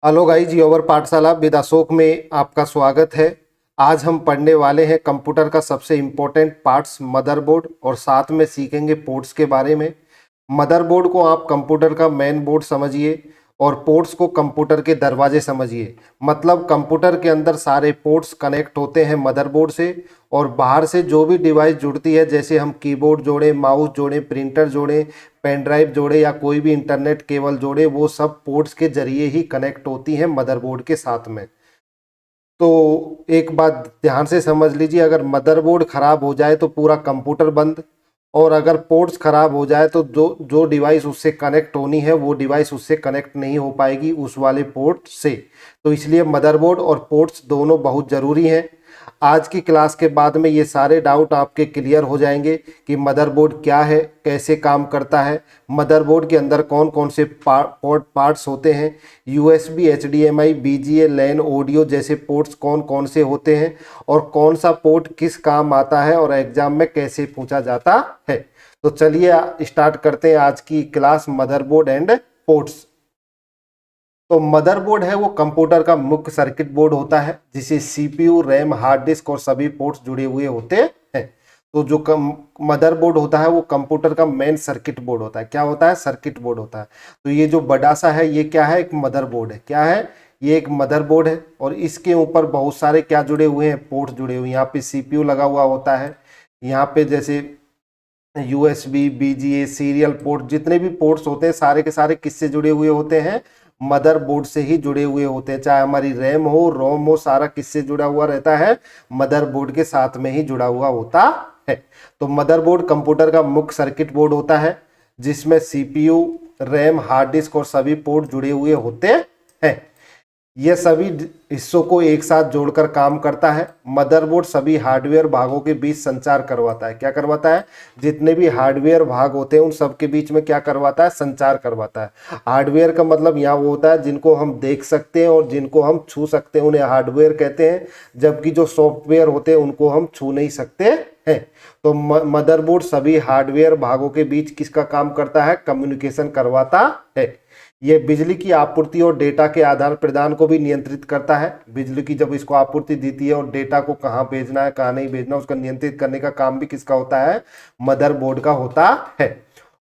Hello guys, your पाठशाला with Ashok में आपका स्वागत है। आज हम पढ़ने वाले हैं कंप्यूटर का सबसे इम्पोर्टेंट पार्ट्स मदरबोर्ड और साथ में सीखेंगे पोर्ट्स के बारे में। मदरबोर्ड को आप कंप्यूटर का मेन बोर्ड समझिए और पोर्ट्स को कंप्यूटर के दरवाजे समझिए। मतलब कंप्यूटर के अंदर सारे पोर्ट्स कनेक्ट होते हैं मदरबोर्ड से, और बाहर से जो भी डिवाइस जुड़ती है, जैसे हम कीबोर्ड जोड़ें, माउस जोड़ें, प्रिंटर जोड़ें, पेन ड्राइव जोड़े या कोई भी इंटरनेट केबल जोड़े, वो सब पोर्ट्स के जरिए ही कनेक्ट होती हैं मदरबोर्ड के साथ में। तो एक बात ध्यान से समझ लीजिए, अगर मदरबोर्ड खराब हो जाए तो पूरा कंप्यूटर बंद, और अगर पोर्ट्स खराब हो जाए तो जो जो डिवाइस उससे कनेक्ट होनी है वो डिवाइस उससे कनेक्ट नहीं हो पाएगी उस वाले पोर्ट से। तो इसलिए मदरबोर्ड और पोर्ट्स दोनों बहुत ज़रूरी हैं। आज की क्लास के बाद में ये सारे डाउट आपके क्लियर हो जाएंगे कि मदरबोर्ड क्या है, कैसे काम करता है, मदरबोर्ड के अंदर कौन कौन से पार्ट्स होते हैं, यूएसबी, एचडीएमआई, बीजीए, लैन, ऑडियो जैसे पोर्ट्स कौन कौन से होते हैं, और कौन सा पोर्ट किस काम आता है और एग्जाम में कैसे पूछा जाता है। तो चलिए स्टार्ट करते हैं आज की क्लास, मदरबोर्ड एंड पोर्ट्स। तो मदरबोर्ड है वो कंप्यूटर का मुख्य सर्किट बोर्ड होता है, जिसे सीपीयू, रैम, हार्ड डिस्क और सभी पोर्ट्स जुड़े हुए होते हैं। तो जो मदरबोर्ड होता है वो कंप्यूटर का मेन सर्किट बोर्ड होता है। क्या होता है? सर्किट बोर्ड होता है। तो ये जो बड़ा सा है ये क्या है? एक मदरबोर्ड है। क्या है? ये एक मदरबोर्ड है, और इसके ऊपर बहुत सारे क्या जुड़े हुए हैं? पोर्ट्स जुड़े हुए हैं। यहाँ पे सीपीयू लगा हुआ होता है, यहाँ पे जैसे यूएसबी, बीजीए, सीरियल पोर्ट, जितने भी पोर्ट्स होते हैं सारे के सारे किससे जुड़े हुए होते हैं? मदरबोर्ड से ही जुड़े हुए होते हैं। चाहे हमारी रैम हो, रोम हो, सारा किससे जुड़ा हुआ रहता है? मदरबोर्ड के साथ में ही जुड़ा हुआ होता है। तो मदरबोर्ड कंप्यूटर का मुख्य सर्किट बोर्ड होता है, जिसमें सीपीयू, रैम, हार्ड डिस्क और सभी पोर्ट जुड़े हुए होते हैं। यह सभी हिस्सों को एक साथ जोड़कर काम करता है। मदरबोर्ड सभी हार्डवेयर भागों के बीच संचार करवाता है। क्या करवाता है? जितने भी हार्डवेयर भाग होते हैं उन सब के बीच में क्या करवाता है? संचार करवाता है। हार्डवेयर का मतलब यहाँ वो होता है जिनको हम देख सकते हैं और जिनको हम छू सकते हैं, उन्हें हार्डवेयर कहते हैं। जबकि जो सॉफ्टवेयर होते हैं उनको हम छू नहीं सकते हैं। तो मदरबोर्ड सभी हार्डवेयर भागों के बीच किसका काम करता है? कम्युनिकेशन करवाता है। ये बिजली की आपूर्ति और डेटा के आदान प्रदान को भी नियंत्रित करता है। बिजली की जब इसको आपूर्ति देती है और डेटा को कहाँ भेजना है, कहाँ नहीं भेजना, उसका नियंत्रित करने का काम भी किसका होता है? मदरबोर्ड का होता है।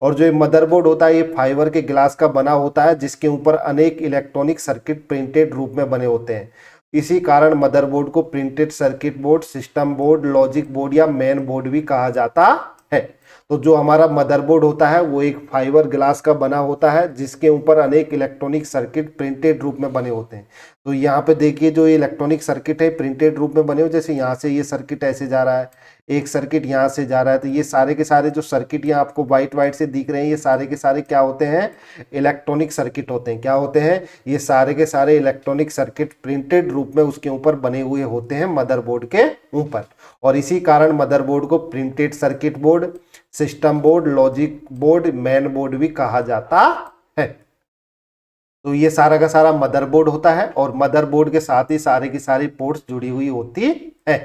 और जो ये मदरबोर्ड होता है ये फाइबर के ग्लास का बना होता है, जिसके ऊपर अनेक इलेक्ट्रॉनिक सर्किट प्रिंटेड रूप में बने होते हैं। इसी कारण मदरबोर्ड को printed circuit board, system board, logic board या मेन बोर्ड भी कहा जाता है। तो जो हमारा मदरबोर्ड होता है वो एक फाइबर ग्लास का बना होता है, जिसके ऊपर अनेक इलेक्ट्रॉनिक सर्किट प्रिंटेड रूप में बने होते हैं। तो यहाँ पे देखिए जो ये इलेक्ट्रॉनिक सर्किट है प्रिंटेड रूप में बने हो, जैसे यहाँ से ये सर्किट ऐसे जा रहा है, एक सर्किट यहाँ से जा रहा है। तो ये सारे के सारे जो सर्किट यहाँ आपको वाइट वाइट से दिख रहे हैं, ये सारे के सारे क्या होते हैं? इलेक्ट्रॉनिक सर्किट होते हैं। क्या होते हैं? ये सारे के सारे इलेक्ट्रॉनिक सर्किट प्रिंटेड रूप में उसके ऊपर बने हुए होते हैं मदरबोर्ड के ऊपर। और इसी कारण मदरबोर्ड को printed circuit board, system board, logic board, main board भी कहा जाता है। तो ये सारा का सारा मदरबोर्ड होता है, और मदरबोर्ड के साथ ही सारे की सारी पोर्ट्स जुड़ी हुई होती है।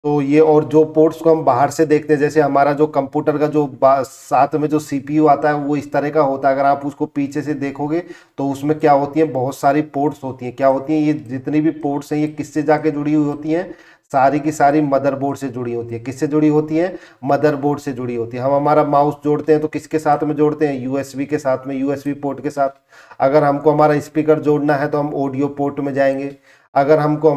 तो ये, और जो पोर्ट्स को हम बाहर से देखते हैं, जैसे हमारा जो कंप्यूटर का जो साथ में जो सीपीयू आता है वो इस तरह का होता है। अगर आप उसको पीछे से देखोगे तो उसमें क्या होती है? बहुत सारी पोर्ट्स होती हैं। क्या होती हैं? ये जितनी भी पोर्ट्स हैं ये किससे जाके जुड़ी हुई होती हैं? सारी की सारी मदरबोर्ड से जुड़ी होती है। किससे जुड़ी होती है? मदरबोर्ड से जुड़ी होती है। हम हमारा माउस जोड़ते हैं तो किसके साथ में जोड़ते हैं? यूएसबी के साथ में, यूएसबी पोर्ट के साथ। अगर हमको हमारा स्पीकर जोड़ना है तो हम ऑडियो पोर्ट में जाएंगे। अगर हमको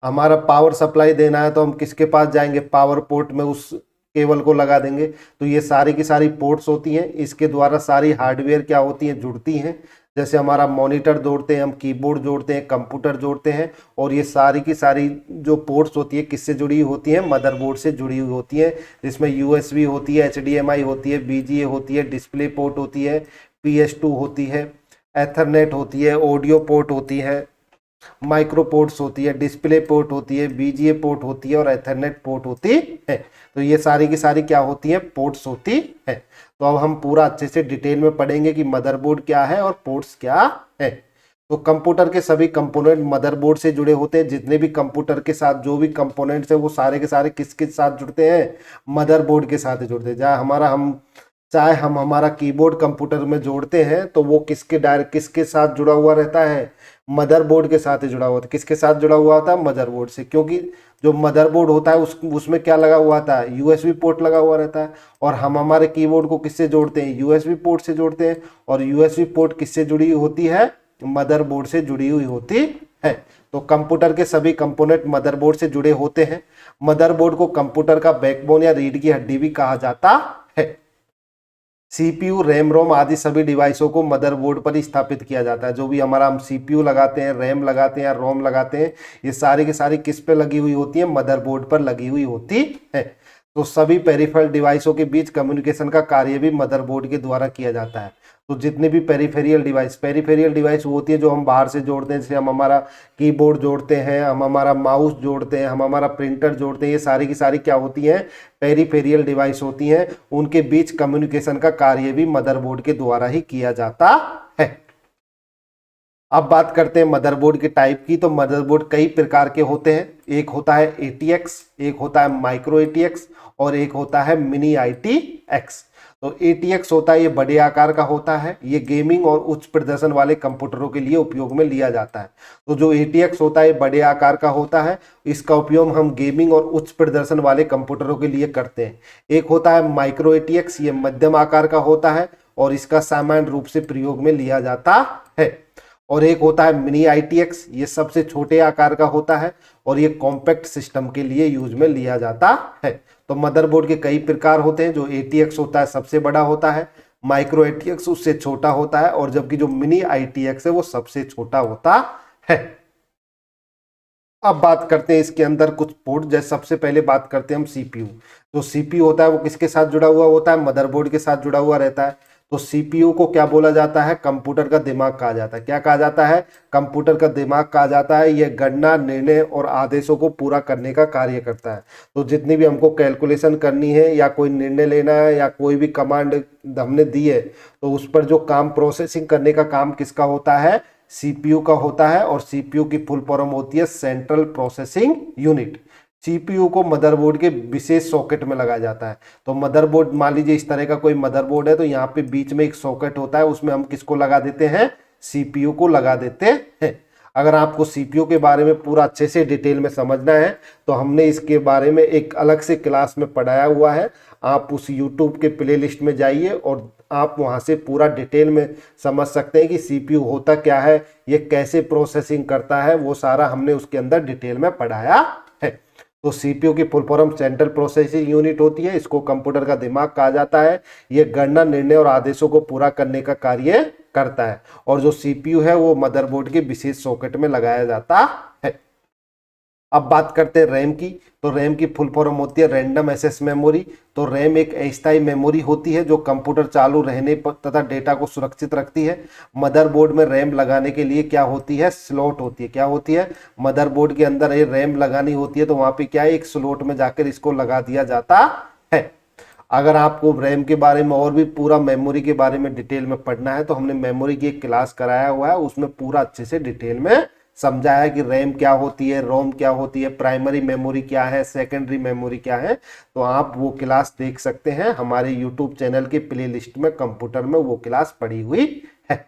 हमारा पावर सप्लाई देना है तो हम किसके पास जाएंगे? पावर पोर्ट में उस केबल को लगा देंगे। तो ये सारी की सारी पोर्ट्स होती हैं, इसके द्वारा सारी हार्डवेयर क्या होती हैं? जुड़ती हैं। जैसे हमारा मॉनिटर जोड़ते हैं, हम कीबोर्ड जोड़ते हैं, कंप्यूटर जोड़ते हैं, और ये सारी की सारी जो पोर्ट्स होती है किससे जुड़ी हुई होती है? मदरबोर्ड से जुड़ी हुई होती है। जिसमें यूएसबी होती है, एचडीएमआई होती है, बीजीए होती है, डिस्प्ले पोर्ट होती है, PS2 होती है, एथरनेट होती है, ऑडियो पोर्ट होती है, माइक्रो पोर्ट्स होती है, डिस्प्ले पोर्ट होती है, बीजीए पोर्ट होती है, और एथरनेट पोर्ट होती है। तो ये सारी की सारी क्या होती है? पोर्ट्स होती है। तो अब हम पूरा अच्छे से डिटेल में पढ़ेंगे कि मदरबोर्ड क्या है और पोर्ट्स क्या है। तो कंप्यूटर के सभी कंपोनेंट मदरबोर्ड से जुड़े होते हैं। जितने भी कंप्यूटर के साथ जो भी कंपोनेंट्स है वो सारे के सारे किसके साथ जुड़ते हैं? मदरबोर्ड के साथ जुड़ते हैं। जहाँ हम चाहे हम हमारा कीबोर्ड कंप्यूटर में जोड़ते हैं तो वो किसके साथ जुड़ा हुआ रहता है, मदरबोर्ड के साथ ही जुड़ा हुआ होता है। किसके साथ जुड़ा हुआ होता है, मदरबोर्ड से, क्योंकि जो मदरबोर्ड होता है उसमें क्या लगा हुआ था, यूएसबी पोर्ट लगा हुआ रहता है। और हम हमारे कीबोर्ड को किससे जोड़ते हैं, यूएसबी पोर्ट से जोड़ते हैं। और यूएसबी पोर्ट किससे जुड़ी हुई होती है, मदरबोर्ड से जुड़ी हुई होती है। तो कंप्यूटर के सभी कंपोनेंट मदरबोर्ड से जुड़े होते हैं। मदरबोर्ड को कंप्यूटर का बैकबोन या रीढ़ की हड्डी भी कहा जाता है। सीपीयू, रैम, रोम आदि सभी डिवाइसों को मदरबोर्ड पर ही स्थापित किया जाता है। जो भी हमारा हम सीपीयू लगाते हैं, रैम लगाते हैं या रोम लगाते हैं, ये सारी की सारी किस पे लगी हुई होती है, मदरबोर्ड पर लगी हुई होती है। तो सभी पेरिफेरल डिवाइसों के बीच कम्युनिकेशन का कार्य भी मदरबोर्ड के द्वारा किया जाता है। तो जितने भी पेरिफेरियल डिवाइस वो होती है जो हम बाहर से जोड़ते हैं, जैसे हम हमारा कीबोर्ड जोड़ते हैं, हम हमारा माउस जोड़ते हैं, हम हमारा प्रिंटर जोड़ते हैं, ये सारी की सारी क्या होती हैं, पेरिफेरियल डिवाइस होती हैं। उनके बीच कम्युनिकेशन का कार्य भी मदरबोर्ड के द्वारा ही किया जाता है। अब बात करते हैं मदरबोर्ड के टाइप की। तो मदरबोर्ड कई प्रकार के होते हैं। एक होता है ATX, एक होता है माइक्रो ATX और एक होता है मिनी ITX। तो ATX होता है, ये बड़े आकार का होता है, ये गेमिंग और उच्च प्रदर्शन वाले कंप्यूटरों के लिए उपयोग में लिया जाता है। तो जो ATX होता है, बड़े आकार का होता है, इसका उपयोग हम गेमिंग और उच्च प्रदर्शन वाले कंप्यूटरों के लिए करते हैं। एक होता है माइक्रो ATX, ये मध्यम आकार का होता है और इसका सामान्य रूप से प्रयोग में लिया जाता है। और एक होता है मिनी ITX, ये सबसे छोटे आकार का होता है और ये कॉम्पैक्ट सिस्टम के लिए यूज में लिया जाता है। तो मदरबोर्ड के कई प्रकार होते हैं। जो ATX होता है सबसे बड़ा होता है, माइक्रो ATX उससे छोटा होता है और जबकि जो मिनी ITX है वो सबसे छोटा होता है। अब बात करते हैं इसके अंदर कुछ पोर्ट। जैसे सबसे पहले बात करते हैं हम CPU। तो CPU होता है वो किसके साथ जुड़ा हुआ होता है, मदरबोर्ड के साथ जुड़ा हुआ रहता है। तो CPU को क्या बोला जाता है, कंप्यूटर का दिमाग कहा जाता है। क्या कहा जाता है, कंप्यूटर का दिमाग कहा जाता है। यह गणना, निर्णय और आदेशों को पूरा करने का कार्य करता है। तो जितनी भी हमको कैलकुलेशन करनी है या कोई निर्णय लेना है या कोई भी कमांड हमने दी है, तो उस पर जो काम प्रोसेसिंग करने का काम किसका होता है, CPU का होता है। और CPU की फुल फॉर्म होती है सेंट्रल प्रोसेसिंग यूनिट। CPU को मदरबोर्ड के विशेष सॉकेट में लगाया जाता है। तो मदरबोर्ड, मान लीजिए इस तरह का कोई मदरबोर्ड है, तो यहाँ पे बीच में एक सॉकेट होता है, उसमें हम किसको लगा देते हैं, CPU को लगा देते हैं। अगर आपको CPU के बारे में पूरा अच्छे से डिटेल में समझना है तो हमने इसके बारे में एक अलग से क्लास में पढ़ाया हुआ है। आप उस YouTube के प्लेलिस्ट में जाइए और आप वहाँ से पूरा डिटेल में समझ सकते हैं कि CPU होता क्या है, ये कैसे प्रोसेसिंग करता है, वो सारा हमने उसके अंदर डिटेल में पढ़ाया है। तो CPU की full form central processing unit होती है। इसको कंप्यूटर का दिमाग कहा जाता है। ये गणना, निर्णय और आदेशों को पूरा करने का कार्य करता है। और जो CPU है वो मदरबोर्ड के विशेष सॉकेट में लगाया जाता है। अब बात करते हैं रैम की। तो रैम की फुल फॉर्म होती है रैंडम एक्सेस मेमोरी। तो रैम एक अस्थायी मेमोरी होती है जो कंप्यूटर चालू रहने पर तथा डेटा को सुरक्षित रखती है। मदरबोर्ड में रैम लगाने के लिए क्या होती है, स्लॉट होती है। क्या होती है, मदरबोर्ड के अंदर ये रैम लगानी होती है तो वहां पे क्या है, एक स्लॉट में जाकर इसको लगा दिया जाता है। अगर आपको रैम के बारे में और भी पूरा मेमोरी के बारे में डिटेल में पढ़ना है तो हमने मेमोरी की एक क्लास कराया हुआ है, उसमें पूरा अच्छे से डिटेल में समझाया है कि रैम क्या होती है, रोम क्या होती है, प्राइमरी मेमोरी क्या है, सेकेंडरी मेमोरी क्या है। तो आप वो क्लास देख सकते हैं हमारे यूट्यूब चैनल के प्लेलिस्ट में, कंप्यूटर में वो क्लास पड़ी हुई है।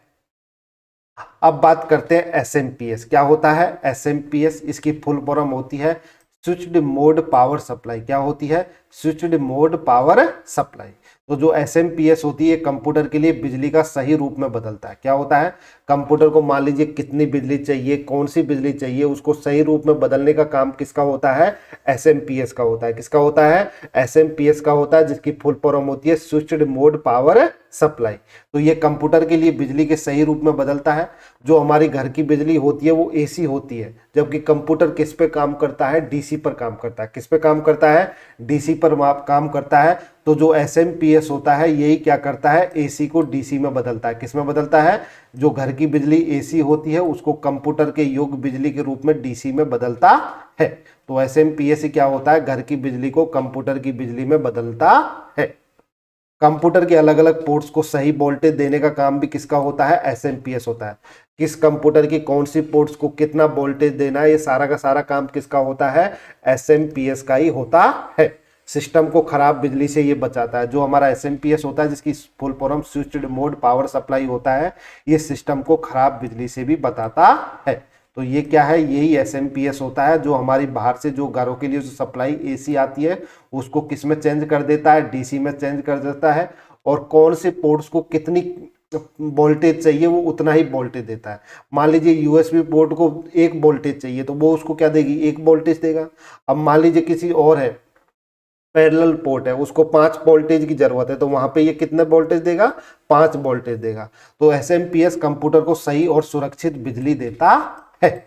अब बात करते हैं SMPS। क्या होता है SMPS, इसकी फुल फॉर्म होती है स्विच्ड मोड पावर सप्लाई। क्या होती है, स्विच्ड मोड पावर सप्लाई। तो जो SMPS होती है कंप्यूटर के लिए बिजली का सही रूप में बदलता है। क्या होता है, कंप्यूटर को मान लीजिए कितनी बिजली चाहिए, कौन सी बिजली चाहिए, उसको सही रूप में बदलने का काम किसका होता है, SMPS का होता है। किसका होता है, SMPS का होता है, जिसकी फुल फॉर्म होती है स्विच्ड मोड पावर सप्लाई। तो ये कंप्यूटर के लिए बिजली के सही रूप में बदलता है। जो हमारी घर की बिजली होती है वो AC होती है, जबकि कंप्यूटर किस पे काम करता है, DC पर काम करता है। किस पे काम करता है, DC पर काम करता है। तो जो SMPS होता है यही क्या करता है, AC को DC में बदलता है। किस में बदलता है, जो घर की बिजली AC होती है उसको कंप्यूटर के योग्य बिजली के रूप में DC में बदलता है। तो SMPS क्या होता है, घर की बिजली को कंप्यूटर की बिजली में बदलता है। कंप्यूटर के अलग अलग पोर्ट्स को सही वोल्टेज देने का काम भी किसका होता है, SMPS होता है। किस कंप्यूटर की कौन सी पोर्ट्स को कितना वोल्टेज देना है, ये सारा का सारा काम किसका होता है, SMPS का ही होता है। सिस्टम को खराब बिजली से ये बचाता है। जो हमारा एसएमपीएस होता है, जिसकी full form switched mode power supply होता है, ये सिस्टम को खराब बिजली से भी बताता है। तो ये क्या है, यही एसएमपीएस होता है जो हमारी बाहर से जो घरों के लिए जो सप्लाई एसी आती है उसको किस में चेंज कर देता है, डीसी में चेंज कर देता है, और कौन से पोर्ट्स को कितनी वोल्टेज चाहिए वो उतना ही वोल्टेज देता है। मान लीजिए यूएसबी पोर्ट को 1 वोल्टेज चाहिए तो वो उसको क्या देगी, 1 वोल्टेज देगा। अब मान लीजिए किसी और है, पैरेलल पोर्ट है, उसको 5 वोल्टेज की जरूरत है, तो वहां पे ये कितने वोल्टेज देगा, 5 वोल्टेज देगा। तो एसएमपीएस कंप्यूटर को सही और सुरक्षित बिजली देता है।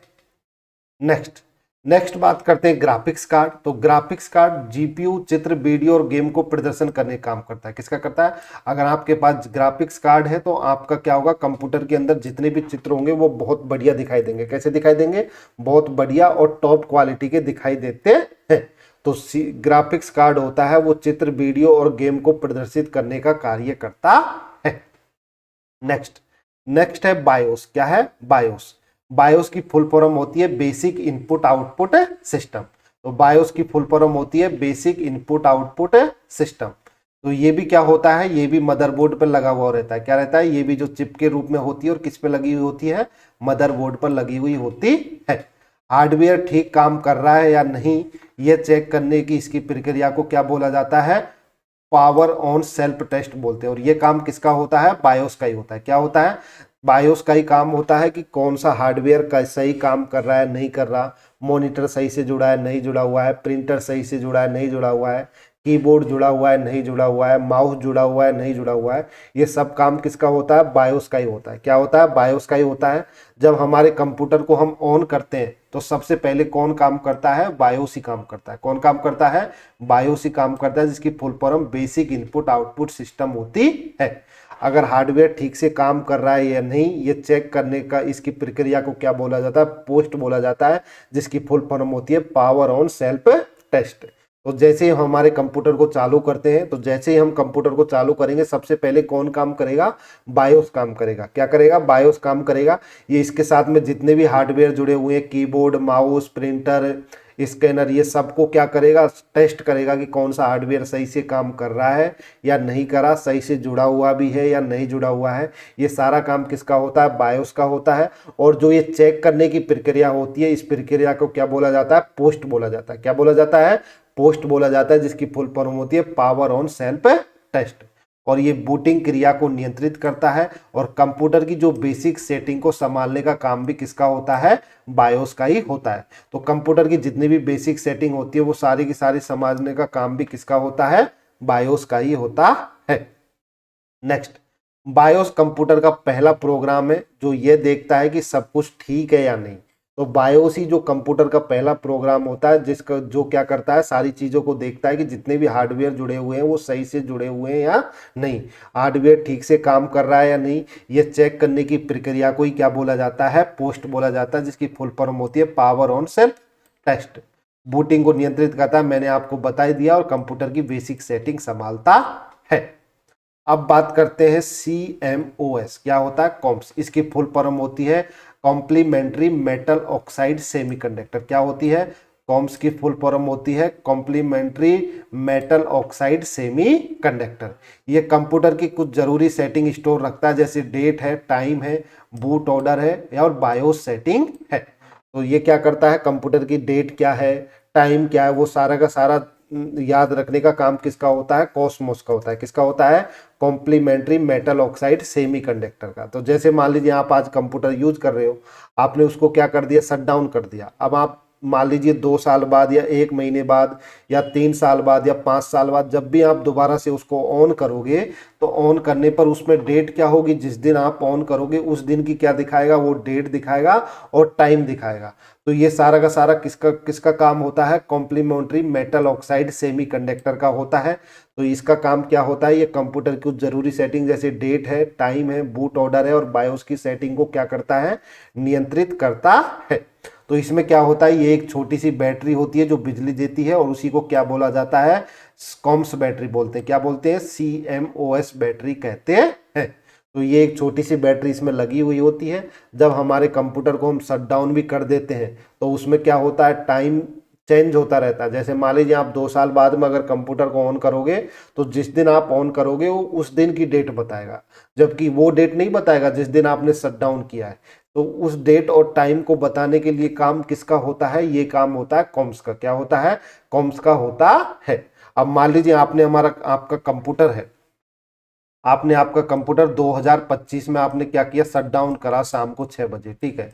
नेक्स्ट बात करते हैं ग्राफिक्स कार्ड। तो ग्राफिक्स कार्ड जीपीयू, चित्र, वीडियो और गेम को प्रदर्शन करने का काम करता है। किसका करता है, अगर आपके पास ग्राफिक्स कार्ड है तो आपका क्या होगा, कंप्यूटर के अंदर जितने भी चित्र होंगे वो बहुत बढ़िया दिखाई देंगे। कैसे दिखाई देंगे, बहुत बढ़िया और टॉप क्वालिटी के दिखाई देते हैं। तो ग्राफिक्स कार्ड होता है वो चित्र, वीडियो और गेम को प्रदर्शित करने का कार्य करता है। नेक्स्ट है बायोस। क्या है, बायोस। बायोस की फुल फॉर्म होती है बेसिक इनपुट आउटपुट सिस्टम। तो बायोस की फुल फॉर्म होती है बेसिक इनपुट आउटपुट सिस्टम। तो ये भी क्या होता है, ये भी मदरबोर्ड पर लगा हुआ रहता है। क्या रहता है, ये भी जो चिप के रूप में होती है और किस पे लगी हुई होती है, मदरबोर्ड पर लगी हुई होती है। हार्डवेयर ठीक काम कर रहा है या नहीं, ये चेक करने की इसकी प्रक्रिया को क्या बोला जाता है, पावर ऑन सेल्फ टेस्ट बोलते हैं। और ये काम किसका होता है, बायोस का ही होता है। क्या होता है, बायोस का ही काम होता है कि कौन सा हार्डवेयर का सही काम कर रहा है नहीं कर रहा, मॉनिटर सही से जुड़ा है नहीं जुड़ा हुआ है, प्रिंटर सही से जुड़ा है नहीं जुड़ा हुआ है, कीबोर्ड जुड़ा हुआ है नहीं जुड़ा हुआ है, माउस जुड़ा हुआ है नहीं जुड़ा हुआ है। ये सब काम किसका होता है, बायोस का ही होता है। क्या होता है, बायोस का ही होता है। जब हमारे कंप्यूटर को हम ऑन करते हैं तो सबसे पहले कौन काम करता है, बायोस ही काम करता है। कौन काम करता है, बायोस ही काम करता है, जिसकी full form basic input output system होती है। अगर हार्डवेयर ठीक से काम कर रहा है या नहीं, ये चेक करने का इसकी प्रक्रिया को क्या बोला जाता है, पोस्ट बोला जाता है, जिसकी फुल फॉर्म होती है पावर ऑन सेल्फ टेस्ट। तो जैसे ही हमारे कंप्यूटर को चालू करते हैं, तो जैसे ही हम कंप्यूटर को चालू करेंगे सबसे पहले कौन काम करेगा, बायोस काम करेगा। क्या करेगा, बायोस काम करेगा। ये इसके साथ में जितने भी हार्डवेयर जुड़े हुए हैं, कीबोर्ड, माउस, प्रिंटर, स्कैनर, ये सबको क्या करेगा, टेस्ट करेगा कि कौन सा हार्डवेयर सही से काम कर रहा है या नहीं कर रहा, सही से जुड़ा हुआ भी है या नहीं जुड़ा हुआ है। ये सारा काम किसका होता है, बायोस का होता है। और जो ये चेक करने की प्रक्रिया होती है, इस प्रक्रिया को क्या बोला जाता है, पोस्ट बोला जाता है। क्या बोला जाता है, पोस्ट बोला जाता है, जिसकी फुल फॉर्म होती है पावर ऑन सेल्फ टेस्ट। और ये बूटिंग क्रिया को नियंत्रित करता है और कंप्यूटर की जो बेसिक सेटिंग को संभालने का काम भी किसका होता है, बायोस का ही होता है। तो कंप्यूटर की जितनी भी बेसिक सेटिंग होती है वो सारी की सारी संभालने का काम भी किसका होता है, बायोस का ही होता है। नेक्स्ट, बायोस कंप्यूटर का पहला प्रोग्राम है जो ये देखता है कि सब कुछ ठीक है या नहीं। तो बायोस ही जो कंप्यूटर का पहला प्रोग्राम होता है जिसका जो क्या करता है, सारी चीज़ों को देखता है कि जितने भी हार्डवेयर जुड़े हुए हैं वो सही से जुड़े हुए हैं या नहीं, हार्डवेयर ठीक से काम कर रहा है या नहीं। ये चेक करने की प्रक्रिया को ही क्या बोला जाता है, पोस्ट बोला जाता है, जिसकी फुल फॉर्म होती है power on self test. Booting को नियंत्रित करता है, मैंने आपको बता ही दिया, और कंप्यूटर की बेसिक सेटिंग संभालता है। अब बात करते हैं CMOS। क्या होता है, कॉम्स। इसकी फुल फॉर्म होती है कॉम्प्लीमेंट्री मेटल ऑक्साइड सेमीकंडक्टर। क्या होती है, कॉम्स की फुल फॉर्म होती है कॉम्प्लीमेंट्री मेटल ऑक्साइड सेमीकंडक्टर। ये कंप्यूटर की कुछ जरूरी सेटिंग स्टोर रखता है, जैसे डेट है, टाइम है, बूट ऑर्डर है और बायोस सेटिंग है। तो ये क्या करता है, कंप्यूटर की डेट क्या है, टाइम क्या है, वो सारा का सारा याद रखने का काम किसका होता है, कॉस्मोस का होता है। किसका होता है, कॉम्प्लीमेंट्री मेटल ऑक्साइड सेमीकंडक्टर का। तो जैसे मान लीजिए आप आज कंप्यूटर यूज कर रहे हो, आपने उसको क्या कर दिया, शट डाउन कर दिया। अब आप मान लीजिए 2 साल बाद या 1 महीने बाद या 3 साल बाद या 5 साल बाद जब भी आप दोबारा से उसको ऑन करोगे, तो ऑन करने पर उसमें डेट क्या होगी, जिस दिन आप ऑन करोगे उस दिन की क्या दिखाएगा, वो डेट दिखाएगा और टाइम दिखाएगा। तो ये सारा का सारा किसका काम होता है, कॉम्प्लीमेंट्री मेटल ऑक्साइड सेमीकंडक्टर का होता है। तो इसका काम क्या होता है, ये कंप्यूटर की कुछ जरूरी सेटिंग जैसे डेट है, टाइम है, बूट ऑर्डर है और बायोस की सेटिंग को क्या करता है, नियंत्रित करता है। तो इसमें क्या होता है, ये एक छोटी सी बैटरी होती है जो बिजली देती है और उसी को क्या बोला जाता है, कॉम्स बैटरी बोलते हैं। क्या बोलते हैं, CMOS बैटरी कहते हैं। तो ये एक छोटी सी बैटरी इसमें लगी हुई होती है। जब हमारे कंप्यूटर को हम शट डाउन भी कर देते हैं तो उसमें क्या होता है, टाइम चेंज होता रहता है। जैसे मान लीजिए आप 2 साल बाद में अगर कंप्यूटर को ऑन करोगे तो जिस दिन आप ऑन करोगे वो उस दिन की डेट बताएगा, जबकि वो डेट नहीं बताएगा जिस दिन आपने शट डाउन किया है। तो उस डेट और टाइम को बताने के लिए काम किसका होता है? ये काम होता है कॉम्स का। क्या होता है? कॉम्स का होता है। अब मान लीजिए आपका कंप्यूटर है, आपने आपका कंप्यूटर 2025 में आपने क्या किया? शट डाउन करा शाम को 6 बजे, ठीक है।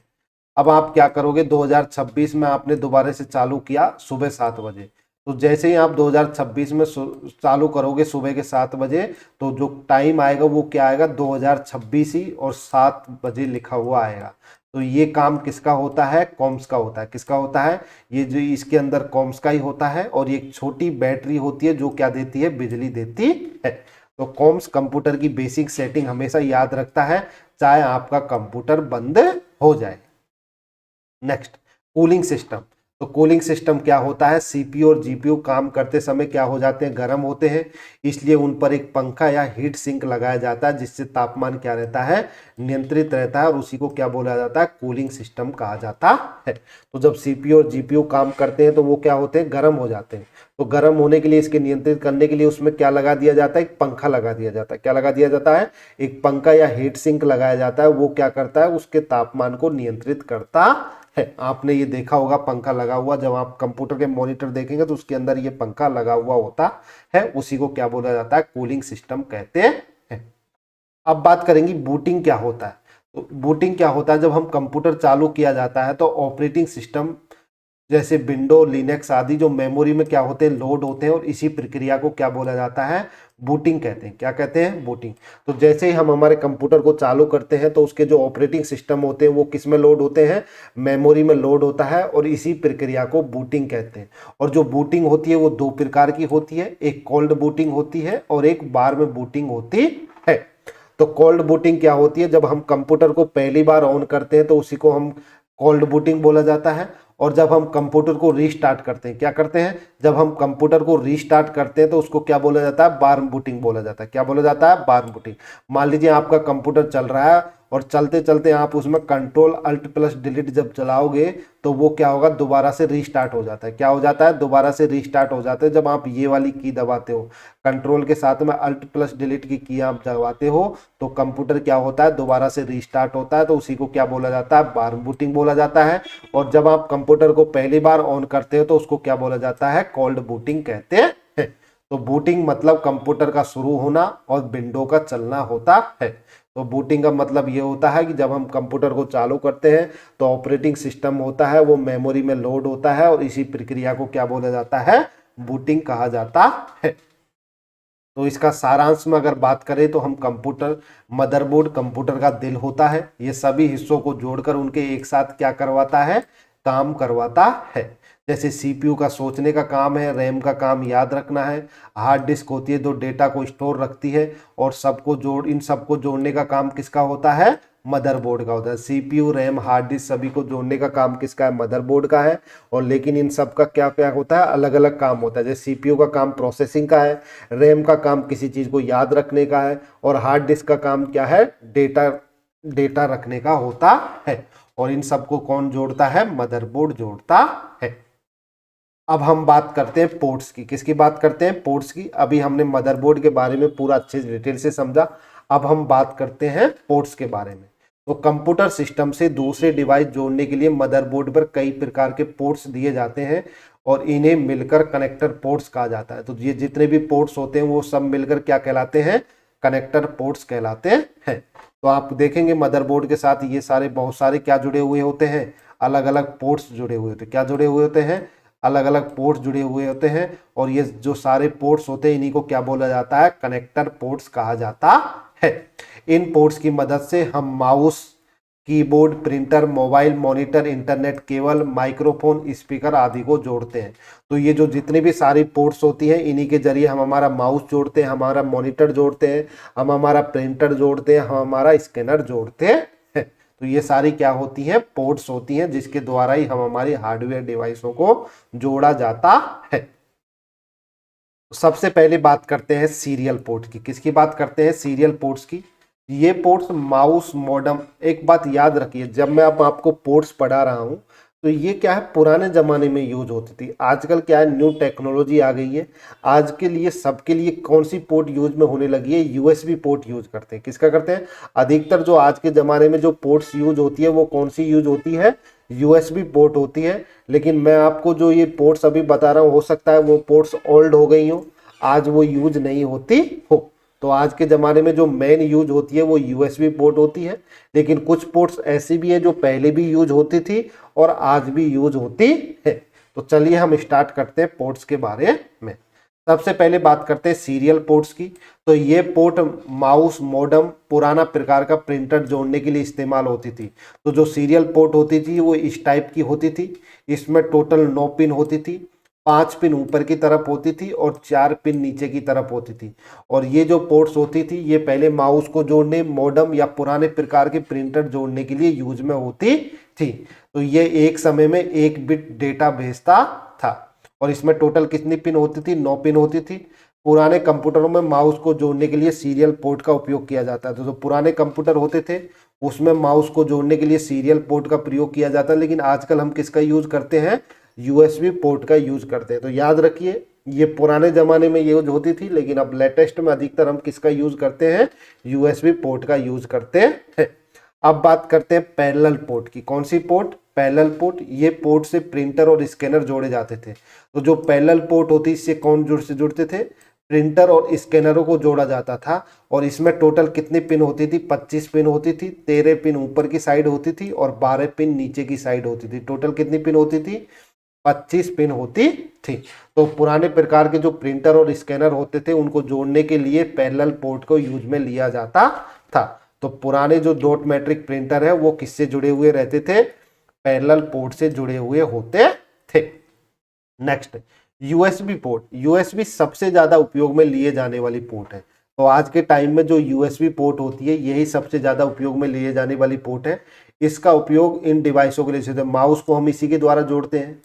अब आप क्या करोगे? 2026 में आपने दोबारा से चालू किया सुबह 7 बजे। तो जैसे ही आप 2026 में चालू करोगे सुबह के 7 बजे, तो जो टाइम आएगा वो क्या आएगा? 2026 ही और 7 बजे लिखा हुआ आएगा। तो ये काम किसका होता है? कॉम्स का होता है। किसका होता है? ये जो इसके अंदर कॉम्स का ही होता है। और ये एक छोटी बैटरी होती है जो क्या देती है? बिजली देती है। तो कॉम्स कंप्यूटर की बेसिक सेटिंग हमेशा याद रखता है, चाहे आपका कंप्यूटर बंद हो जाए। Next, cooling system. तो कूलिंग सिस्टम क्या होता है? सीपीयू और जीपीयू काम करते समय क्या हो जाते हैं? गर्म होते हैं, इसलिए उन पर एक पंखा या हीट सिंक लगाया जाता है जिससे तापमान क्या रहता है? नियंत्रित रहता है, और उसी को क्या बोला जाता है? कूलिंग सिस्टम कहा जाता है। तो जब सीपीयू और जीपीयू काम करते हैं तो वो क्या होते हैं? गर्म हो जाते हैं। तो गर्म होने के लिए, इसके नियंत्रित करने के लिए उसमें क्या लगा दिया जाता है? एक पंखा लगा दिया जाता है। क्या लगा दिया जाता है? एक पंखा या हीट सिंक लगाया जाता है। वो क्या करता है? उसके तापमान को नियंत्रित करता है। आपने ये देखा होगा पंखा लगा हुआ, जब आप कंप्यूटर के मॉनिटर देखेंगे तो उसके अंदर ये पंखा लगा हुआ होता है। उसी को क्या बोला जाता है? कूलिंग सिस्टम कहते हैं। अब बात करेंगे बूटिंग क्या होता है। तो बूटिंग क्या होता है? जब हम कंप्यूटर चालू किया जाता है तो ऑपरेटिंग सिस्टम जैसे विंडो, लिनक्स आदि जो मेमोरी में क्या होते हैं? लोड होते हैं, और इसी प्रक्रिया को क्या बोला जाता है? बूटिंग कहते हैं। क्या कहते हैं? बूटिंग। तो जैसे ही हम हमारे कंप्यूटर को चालू करते हैं तो उसके जो ऑपरेटिंग सिस्टम होते हैं वो किस में लोड होते हैं? मेमोरी में लोड होता है, और इसी प्रक्रिया को बूटिंग कहते हैं। और जो बूटिंग होती है वो 2 प्रकार की होती है, एक कोल्ड बूटिंग होती है और एक बार में बूटिंग होती है। तो कोल्ड बूटिंग क्या होती है? जब हम कंप्यूटर को पहली बार ऑन करते हैं तो उसी को हम कोल्ड बूटिंग बोला जाता है। और जब हम कंप्यूटर को रीस्टार्ट करते हैं, क्या करते हैं? जब हम कंप्यूटर को रीस्टार्ट करते हैं तो उसको क्या बोला जाता है? वार्म बूटिंग बोला जाता है। क्या बोला जाता है? Warm booting. मान लीजिए आपका कंप्यूटर चल रहा है और चलते चलते आप उसमें कंट्रोल अल्ट प्लस डिलीट जब चलाओगे तो वो क्या होगा? दोबारा से रीस्टार्ट हो जाता है। क्या हो जाता है? दोबारा से रीस्टार्ट हो जाता है। जब आप ये वाली की दबाते हो, कंट्रोल के साथ में अल्ट प्लस डिलीट की आप दबाते हो, तो कंप्यूटर क्या होता है? दोबारा से रीस्टार्ट होता है। तो उसी को क्या बोला जाता है? वार्म बूटिंग बोला जाता है। और जब आप कंप्यूटर को पहली बार ऑन करते हो तो उसको क्या बोला जाता है? कोल्ड बूटिंग कहते हैं। तो बूटिंग मतलब कंप्यूटर का शुरू होना और विंडो का चलना होता है। तो बूटिंग का मतलब ये होता है कि जब हम कंप्यूटर को चालू करते हैं तो ऑपरेटिंग सिस्टम होता है वो मेमोरी में लोड होता है, और इसी प्रक्रिया को क्या बोला जाता है? बूटिंग कहा जाता है। तो इसका सारांश में अगर बात करें तो हम कंप्यूटर, मदरबोर्ड कंप्यूटर का दिल होता है। ये सभी हिस्सों को जोड़कर उनके एक साथ क्या करवाता है? काम करवाता है। जैसे सीपीयू का सोचने का काम है, रैम का काम याद रखना है, हार्ड डिस्क होती है जो डेटा को स्टोर रखती है, और इन सबको जोड़ने का काम किसका होता है? मदरबोर्ड का होता है। सीपीयू, रैम, हार्ड डिस्क सभी को जोड़ने का काम किसका है? मदरबोर्ड का है। और लेकिन इन सब का क्या क्या होता है? अलग अलग काम होता है। जैसे सीपीयू का काम प्रोसेसिंग का है, रैम का काम किसी चीज़ को याद रखने का है, और हार्ड डिस्क का काम क्या है? डेटा रखने का होता है। और इन सबको कौन जोड़ता है? मदरबोर्ड जोड़ता है। अब हम बात करते हैं पोर्ट्स की। किसकी बात करते हैं? पोर्ट्स की। अभी हमने मदरबोर्ड के बारे में पूरा अच्छे से डिटेल से समझा। अब हम बात करते हैं पोर्ट्स के बारे में। तो कंप्यूटर सिस्टम से दूसरे डिवाइस जोड़ने के लिए मदरबोर्ड पर कई प्रकार के पोर्ट्स दिए जाते हैं, और इन्हें मिलकर कनेक्टर पोर्ट्स कहा जाता है। तो ये जितने भी पोर्ट्स होते हैं वो सब मिलकर क्या कहलाते हैं? कनेक्टर पोर्ट्स कहलाते हैं। तो आप देखेंगे मदरबोर्ड के साथ ये सारे बहुत सारे क्या जुड़े हुए होते हैं? अलग अलग पोर्ट्स जुड़े हुए होते हैं। क्या जुड़े हुए होते हैं? अलग अलग पोर्ट्स जुड़े हुए होते हैं। और ये जो सारे पोर्ट्स होते हैं इन्हीं को क्या बोला जाता है? कनेक्टर पोर्ट्स कहा जाता है। इन पोर्ट्स की मदद से हम mouse, keyboard, printer, mobile, monitor, internet cable, microphone, speaker आदि को जोड़ते हैं। तो ये जो जितनी भी सारी पोर्ट्स होती हैं इन्हीं के जरिए हम हमारा माउस जोड़ते हैं, हमारा मॉनिटर जोड़ते हैं, हम हमारा प्रिंटर जोड़ते हैं, हम हमारा स्कैनर जोड़ते हैं। तो ये सारी क्या होती हैं? पोर्ट्स होती हैं, जिसके द्वारा ही हम हमारी हार्डवेयर डिवाइसों को जोड़ा जाता है। सबसे पहले बात करते हैं सीरियल पोर्ट की। किसकी बात करते हैं? सीरियल पोर्ट्स की। ये पोर्ट्स माउस, मॉडेम, एक बात याद रखिए, जब मैं अब आपको पोर्ट्स पढ़ा रहा हूं तो ये क्या है, पुराने ज़माने में यूज होती थी। आजकल क्या है, न्यू टेक्नोलॉजी आ गई है। आज के लिए सबके लिए कौन सी पोर्ट यूज में होने लगी है, यूएसबी पोर्ट यूज करते हैं। किसका करते हैं, अधिकतर जो आज के ज़माने में जो पोर्ट्स यूज होती है वो कौन सी यूज होती है, यूएसबी पोर्ट होती है। लेकिन मैं आपको जो ये पोर्ट्स अभी बता रहा हूँ, हो सकता है वो पोर्ट्स ओल्ड हो गई हो, आज वो यूज नहीं होती हो। तो आज के ज़माने में जो मेन यूज होती है वो यूएसबी पोर्ट होती है। लेकिन कुछ पोर्ट्स ऐसी भी है जो पहले भी यूज होती थी और आज भी यूज होती है। तो चलिए हम स्टार्ट करते हैं पोर्ट्स के बारे में। सबसे पहले बात करते हैं सीरियल पोर्ट्स की। तो ये पोर्ट माउस, मॉडेम, पुराना प्रकार का प्रिंटर जोड़ने के लिए इस्तेमाल होती थी। तो जो सीरियल पोर्ट होती थी वो इस टाइप की होती थी। इसमें टोटल 9 पिन होती थी, 5 पिन ऊपर की तरफ होती थी और 4 पिन नीचे की तरफ होती थी। और ये जो पोर्ट्स होती थी ये पहले माउस को जोड़ने, मॉडेम या पुराने प्रकार के प्रिंटर जोड़ने के लिए यूज में होती थी। तो ये एक समय में 1 बिट डेटा भेजता था। और इसमें टोटल कितनी पिन होती थी, 9 पिन होती थी। पुराने कंप्यूटरों में माउस को जोड़ने के लिए सीरियल पोर्ट का उपयोग किया जाता है। तो जो पुराने कंप्यूटर होते थे उसमें माउस को जोड़ने के लिए सीरियल पोर्ट का प्रयोग किया जाता है। लेकिन आजकल हम किसका यूज करते हैं, यूएसबी पोर्ट का यूज करते हैं। तो याद रखिए, ये पुराने जमाने में यूज होती थी, लेकिन अब लेटेस्ट में अधिकतर हम किसका यूज करते हैं, यूएसबी पोर्ट का यूज करते हैं। अब बात करते हैं पैरेलल पोर्ट की। कौन सी पोर्ट, पैरेलल पोर्ट। ये पोर्ट से प्रिंटर और स्कैनर जोड़े जाते थे। तो जो पैरेलल पोर्ट होती है इससे कौन जुड़ते थे, प्रिंटर और स्कैनरों को जोड़ा जाता था। और इसमें टोटल कितनी पिन होती थी, 25 पिन होती थी। 13 पिन ऊपर की साइड होती थी और 12 पिन नीचे की साइड होती थी। टोटल कितनी पिन होती थी, 25 पिन होती थी। तो पुराने प्रकार के जो प्रिंटर और स्कैनर होते थे उनको जोड़ने के लिए पैरेलल पोर्ट को यूज में लिया जाता था। तो पुराने जो डॉट मैट्रिक प्रिंटर है वो किससे जुड़े हुए रहते थे, पैरेलल पोर्ट से जुड़े हुए होते थे। Next, USB port. यूएसबी सबसे ज्यादा उपयोग में लिए जाने वाली पोर्ट है। तो आज के टाइम में जो यूएसबी पोर्ट होती है यही सबसे ज्यादा उपयोग में लिए जाने वाली पोर्ट है। इसका उपयोग इन डिवाइसों के लिए, जैसे माउस को हम इसी के द्वारा जोड़ते हैं।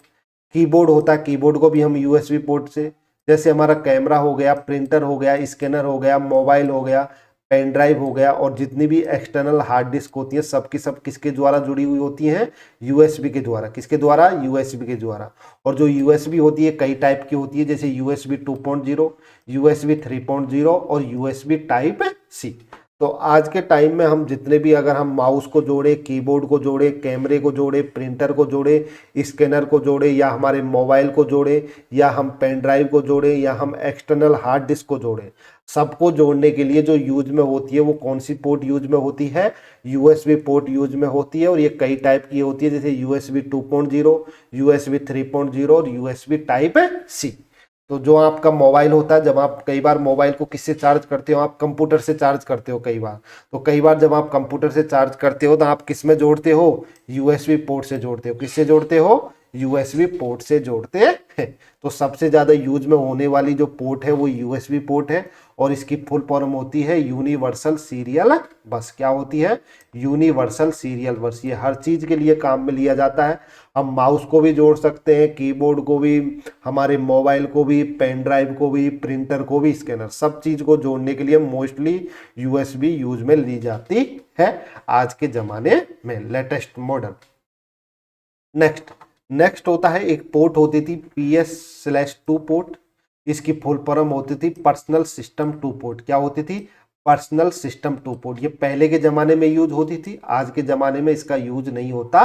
कीबोर्ड होता है, कीबोर्ड को भी हम यूएसबी पोर्ट से, जैसे हमारा कैमरा हो गया, प्रिंटर हो गया, स्कैनर हो गया, मोबाइल हो गया, पेन ड्राइव हो गया, और जितनी भी एक्सटर्नल हार्ड डिस्क होती है सब की सब किसके द्वारा जुड़ी हुई होती हैं, यूएसबी के द्वारा। किसके द्वारा, यूएसबी के द्वारा। और जो यूएसबी होती है कई टाइप की होती है, जैसे यूएसबी 2.0, यूएसबी 3.0 और यूएसबी टाइप सी। तो आज के टाइम में हम जितने भी, अगर हम माउस को जोड़े, कीबोर्ड को जोड़े, कैमरे को जोड़े, प्रिंटर को जोड़े, स्कैनर को जोड़े, या हमारे मोबाइल को जोड़े, या हम पेन ड्राइव को जोड़े, या हम एक्सटर्नल हार्ड डिस्क को जोड़े, सबको जोड़ने के लिए जो यूज में होती है वो कौन सी पोर्ट यूज में होती है, यूएसबी पोर्ट यूज में होती है। और ये कई टाइप की होती है, जैसे यूएसबी 2.0, यूएसबी 3.0 और यूएसबी टाइप सी। तो जो आपका मोबाइल होता है, जब आप कई बार मोबाइल को किससे चार्ज करते हो, आप कंप्यूटर से चार्ज करते हो कई बार। तो कई बार जब आप कंप्यूटर से चार्ज करते हो तो आप किस में जोड़ते हो, यूएसबी पोर्ट से जोड़ते हो। किससे जोड़ते हो, यूएसबी पोर्ट से जोड़ते हैं। तो सबसे ज़्यादा यूज में होने वाली जो पोर्ट है वो यूएसबी पोर्ट है। और इसकी फुल फॉर्म होती है यूनिवर्सल सीरियल बस। क्या होती है, यूनिवर्सल सीरियल बस। ये हर चीज़ के लिए काम में लिया जाता है। हम माउस को भी जोड़ सकते हैं, कीबोर्ड को भी, हमारे मोबाइल को भी, पेन ड्राइव को भी, प्रिंटर को भी, स्कैनर, सब चीज़ को जोड़ने के लिए मोस्टली यूएसबी यूज में ली जाती है आज के ज़माने में, लेटेस्ट मॉडल। नेक्स्ट होता है, एक पोर्ट होती थी PS/2 पोर्ट। इसकी फुल फॉर्म होती थी पर्सनल सिस्टम 2 पोर्ट। क्या होती थी, पर्सनल सिस्टम 2 पोर्ट। ये पहले के ज़माने में यूज होती थी, आज के ज़माने में इसका यूज नहीं होता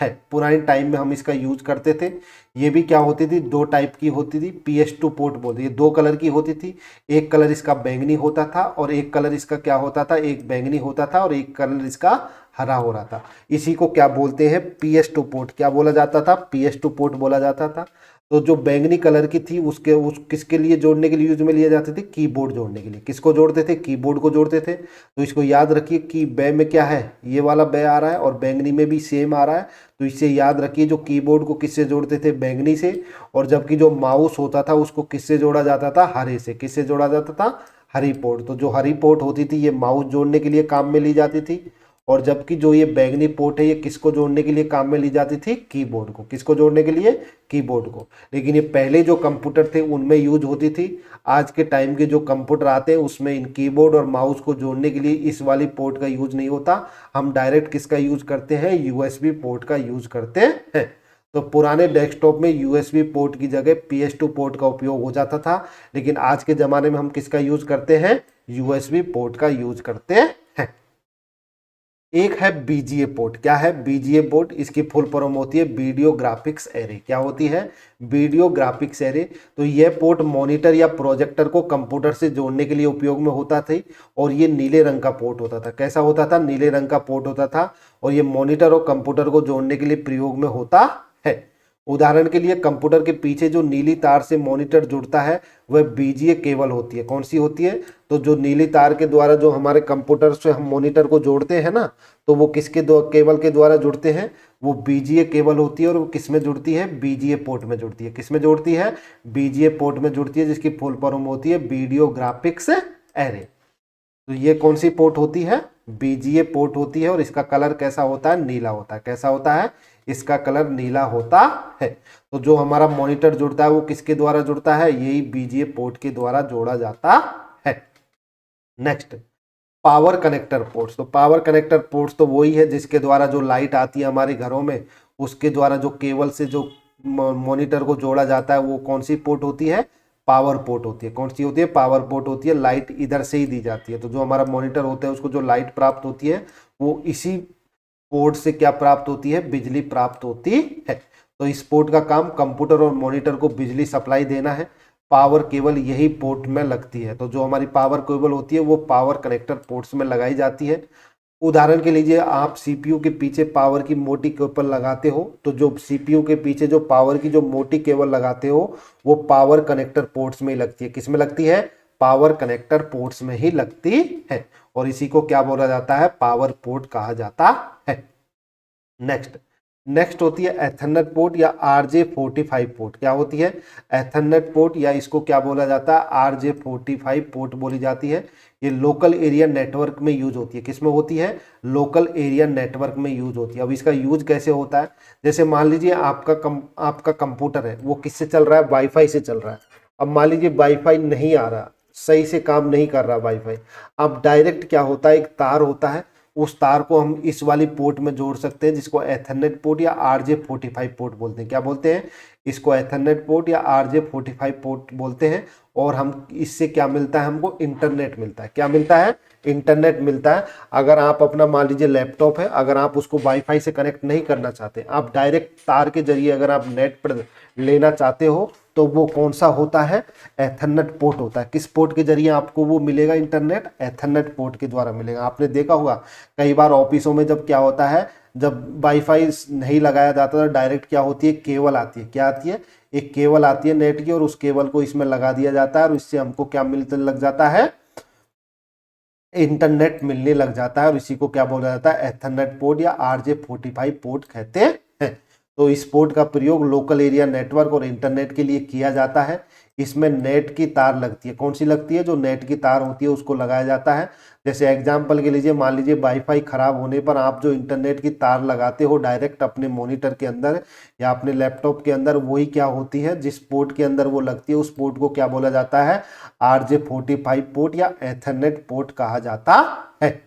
है। पुराने टाइम में हम इसका यूज करते थे। ये भी क्या होती थी, 2 टाइप की होती थी, PS2 पोर्ट बोलते। ये 2 कलर की होती थी। एक कलर इसका बैंगनी होता था और एक कलर इसका क्या होता था, एक बैंगनी होता था और एक कलर इसका हरा हो रहा था। इसी को क्या बोलते हैं, PS2 पोर्ट। क्या बोला जाता था, PS2 पोर्ट बोला जाता था। तो जो बैंगनी कलर की थी उस किसके लिए जोड़ने के लिए यूज में लिए जाते थे, कीबोर्ड जोड़ने के लिए। किसको जोड़ते थे, कीबोर्ड को जोड़ते थे। तो इसको याद रखिए कि बै में क्या है, ये वाला बै आ रहा है और बैंगनी में भी सेम आ रहा है। तो इससे याद रखिए, जो कीबोर्ड को किससे जोड़ते थे, बैंगनी से। और जबकि जो माउस होता था उसको किससे जोड़ा जाता था, हरे से। किससे जोड़ा जाता था, हरी पोर्ट। तो जो हरी पोर्ट होती थी ये माउस जोड़ने के लिए काम में ली जाती थी। और जबकि जो ये बैंगनी पोर्ट है ये किसको जोड़ने के लिए काम में ली जाती थी, कीबोर्ड को। किसको जोड़ने के लिए, कीबोर्ड को। लेकिन ये पहले जो कंप्यूटर थे उनमें यूज होती थी। आज के टाइम के जो कंप्यूटर आते हैं उसमें इन कीबोर्ड और माउस को जोड़ने के लिए इस वाली पोर्ट का यूज नहीं होता। हम डायरेक्ट किसका यूज करते हैं, यूएसबी पोर्ट का यूज करते हैं। तो पुराने डेस्कटॉप में यूएसबी पोर्ट की जगह PS2 पोर्ट का उपयोग हो जाता था, लेकिन आज के ज़माने में हम किसका यूज करते हैं, यूएसबी पोर्ट का यूज करते हैं। एक है बीजीए पोर्ट। क्या है बीजीए पोर्ट, इसकी फुल फॉर्म होती है वीडियो ग्राफिक्स एरे। क्या होती है, वीडियो ग्राफिक्स एरे। तो यह पोर्ट मॉनिटर या प्रोजेक्टर को कंप्यूटर से जोड़ने के लिए उपयोग में होता था, और ये नीले रंग का पोर्ट होता था। कैसा होता था, नीले रंग का पोर्ट होता था, और ये मॉनिटर और कंप्यूटर को जोड़ने के लिए प्रयोग में होता है। उदाहरण के लिए कंप्यूटर के पीछे जो नीली तार से मॉनिटर जुड़ता है वह बीजीए केबल होती है। कौन सी होती है, तो जो नीली तार के द्वारा जो हमारे कंप्यूटर से हम मॉनिटर को जोड़ते हैं ना, तो वो किसके केबल के द्वारा जुड़ते हैं, वो बीजीए केबल होती है। और वो किस में जुड़ती है, बीजीए पोर्ट में जुड़ती है। किस में जुड़ती है, बीजीए पोर्ट में जुड़ती है, जिसकी फुल फॉर्म होती है वीडियो ग्राफिक्स एरे। तो ये कौन सी पोर्ट होती है, बीजीए पोर्ट होती है, और इसका कलर कैसा होता है, नीला होता है। कैसा होता है, इसका कलर नीला होता है। तो जो हमारा मॉनिटर जुड़ता है वो किसके द्वारा जुड़ता है, यही बीजीए पोर्ट के द्वारा जोड़ा जाता है। Next, power connector ports. तो पावर कनेक्टर पोर्ट्स तो वही है जिसके द्वारा जो लाइट आती है हमारे घरों में, उसके द्वारा जो केबल से जो मॉनिटर को जोड़ा जाता है, वो कौन सी पोर्ट होती है, पावर पोर्ट होती है। कौन सी होती है, पावर पोर्ट होती है। लाइट इधर से ही दी जाती है, तो जो हमारा मॉनिटर होता है उसको जो लाइट प्राप्त होती है वो इसी पोर्ट से क्या प्राप्त होती है, बिजली प्राप्त होती है। तो इस पोर्ट का काम कंप्यूटर और मॉनिटर को बिजली सप्लाई देना है। पावर केबल यही पोर्ट में लगती है। तो जो हमारी पावर केबल होती है वो पावर कनेक्टर पोर्ट्स में लगाई जाती है। उदाहरण के लिए आप सीपीयू के पीछे पावर की मोटी केबल लगाते हो, तो जो सीपीयू के पीछे जो पावर की जो मोटी केबल लगाते हो वो पावर कनेक्टर पोर्ट्स में ही लगती है। किस में लगती है, पावर कनेक्टर पोर्ट्स में ही लगती है, और इसी को क्या बोला जाता है, पावर पोर्ट कहा जाता है। नेक्स्ट होती है एथरनेट पोर्ट या RJ45 पोर्ट। क्या होती है, एथरनेट पोर्ट, या इसको क्या बोला जाता है, RJ45 पोर्ट बोली जाती है। ये लोकल एरिया नेटवर्क में यूज होती है। किस में होती है, लोकल एरिया नेटवर्क में यूज होती है। अब इसका यूज कैसे होता है, जैसे मान लीजिए आपका कंप्यूटर है वो किससे चल रहा है, वाईफाई से चल रहा है। अब मान लीजिए वाईफाई नहीं आ रहा, सही से काम नहीं कर रहा वाईफाई। अब डायरेक्ट क्या होता है, एक तार होता है, उस तार को हम इस वाली पोर्ट में जोड़ सकते हैं, जिसको एथरनेट पोर्ट या RJ45 पोर्ट बोलते हैं। क्या बोलते हैं, इसको एथरनेट पोर्ट या RJ45 पोर्ट बोलते हैं। और हम इससे क्या मिलता है, हमको इंटरनेट मिलता है। क्या मिलता है, इंटरनेट मिलता है। अगर आप अपना मान लीजिए लैपटॉप है, अगर आप उसको वाईफाई से कनेक्ट नहीं करना चाहते, आप डायरेक्ट तार के जरिए अगर आप नेट पर लेना चाहते हो, तो वो कौन सा होता है, एथरनेट पोर्ट होता है। किस पोर्ट के जरिए आपको वो मिलेगा इंटरनेट, एथरनेट पोर्ट के द्वारा मिलेगा। आपने देखा होगा कई बार ऑफिसों में जब क्या होता है, जब वाईफाई नहीं लगाया जाता तो डायरेक्ट क्या होती है, केबल आती है। क्या आती है, एक केबल आती है नेट की, और उस केबल को इसमें लगा दिया जाता है, और इससे हमको क्या मिलने लग जाता है, इंटरनेट मिलने लग जाता है। और इसी को क्या बोला जाता है, एथरनेट पोर्ट या RJ45 पोर्ट कहते हैं। तो इस पोर्ट का प्रयोग लोकल एरिया नेटवर्क और इंटरनेट के लिए किया जाता है। इसमें नेट की तार लगती है। कौन सी लगती है, जो नेट की तार होती है उसको लगाया जाता है। जैसे एग्जांपल के लीजिए, मान लीजिए वाईफाई खराब होने पर आप जो इंटरनेट की तार लगाते हो डायरेक्ट अपने मॉनिटर के अंदर या अपने लैपटॉप के अंदर, वही क्या होती है, जिस पोर्ट के अंदर वो लगती है उस पोर्ट को क्या बोला जाता है, RJ45 पोर्ट या एथरनेट पोर्ट कहा जाता है।